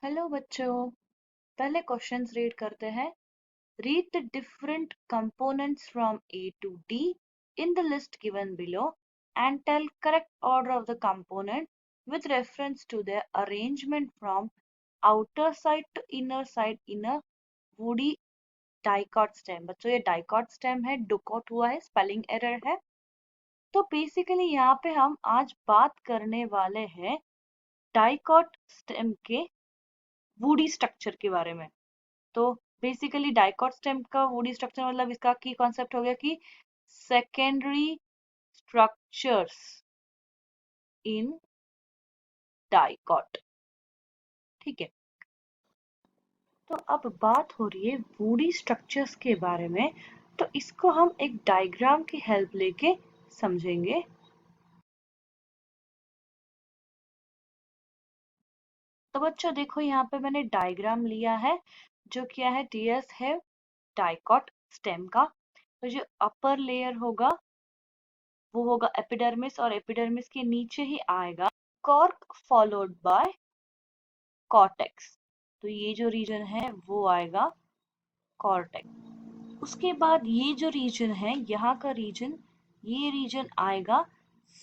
Hello बच्चों। पहले questions read करते हैं। Read the different components from A to D in the list given below and tell correct order of the component with reference to their arrangement from outer side to inner side in a woody dicot stem। बच्चों ये dicot stem है, डुकॉट हुआ है, spelling error है। तो basically यहाँ पे हम आज बात करने वाले हैं डाइकॉट स्टेम के वुडी स्ट्रक्चर के बारे में। तो बेसिकली डाइकॉट स्टेम का वुडी स्ट्रक्चर मतलब इसका की कॉन्सेप्ट हो गया कि सेकेंडरी स्ट्रक्चर्स इन डाइकॉट। ठीक है, तो अब बात हो रही है वुडी स्ट्रक्चर्स के बारे में। तो इसको हम एक डायग्राम की हेल्प लेके समझेंगे। तो बच्चों देखो यहाँ पे मैंने डायग्राम लिया है जो क्या है, डीएस है डाइकॉट स्टेम का। तो जो अपर लेयर होगा वो होगा एपिडर्मिस, और एपिडर्मिस के नीचे ही आएगा कॉर्क फॉलोड बाय कॉर्टेक्स। तो ये जो रीजन है वो आएगा कॉर्टेक्स। उसके बाद ये जो रीजन है, यहाँ का रीजन, ये रीजन आएगा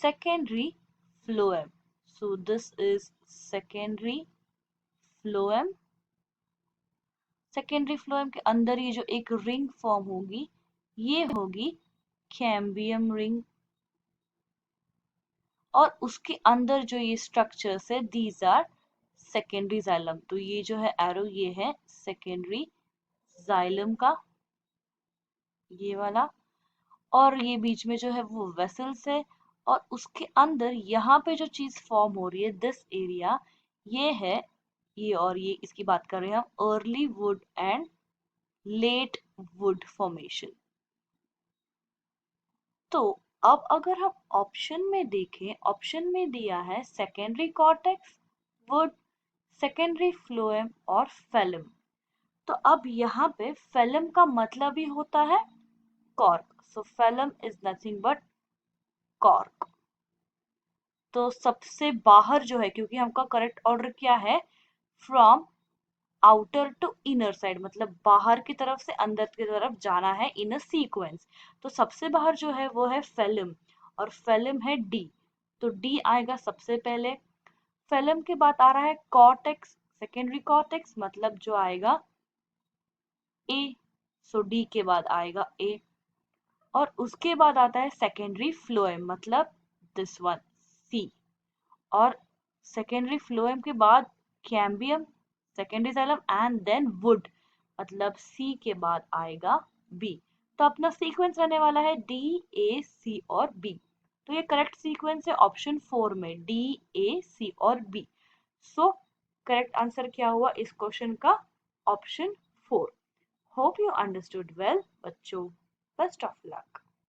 secondary phloem. So this is secondary phloem. Secondary phloem के अंदर ये जो एक रिंग फॉर्म होगी ये होगी कैम्बियम रिंग, और उसके अंदर जो ये स्ट्रक्चर्स है दीज आर सेकेंडरी जाइलम। तो ये जो है एरो ये है सेकेंडरी जाइलम का, ये वाला। और ये बीच में जो है वो वेसल्स है, और उसके अंदर यहाँ पे जो चीज फॉर्म हो रही है दिस एरिया, ये है ये, और ये इसकी बात कर रहे हैं हम early wood and late wood formation. तो अब अगर हम ऑप्शन में देखें, ऑप्शन में दिया है secondary cortex, would, secondary phloem और फेलम। तो अब यहाँ पे फेलम का मतलब ही होता है cork. So phellem is nothing but cork. तो सबसे बाहर जो है, क्योंकि हमका करेक्ट ऑर्डर क्या है, from outer to inner side, मतलब बाहर की तरफ से अंदर की तरफ जाना है इन अ सीक्वेंस। तो सबसे बाहर जो है वो है फेलम, और फेलम है डी। तो डी आएगा सबसे पहले। फेलम के बाद आ रहा है कॉर्टेक्स, सेकेंडरी कॉर्टेक्स, मतलब जो आएगा ए। सो डी के बाद आएगा ए, और उसके बाद आता है सेकेंडरी फ्लोएम, मतलब दिस वन सी। और सेकेंडरी फ्लोएम के बाद cambium, secondary xylem and then wood, मतलब सी के बाद आएगा बी। तो अपना सीक्वेंस रहने वाला है डी ए सी और बी। तो ये करेक्ट सीक्वेंस है ऑप्शन 4 में, डी ए सी और बी। सो करेक्ट आंसर क्या हुआ इस क्वेश्चन का, option 4। Hope you understood well बच्चों। Best of luck.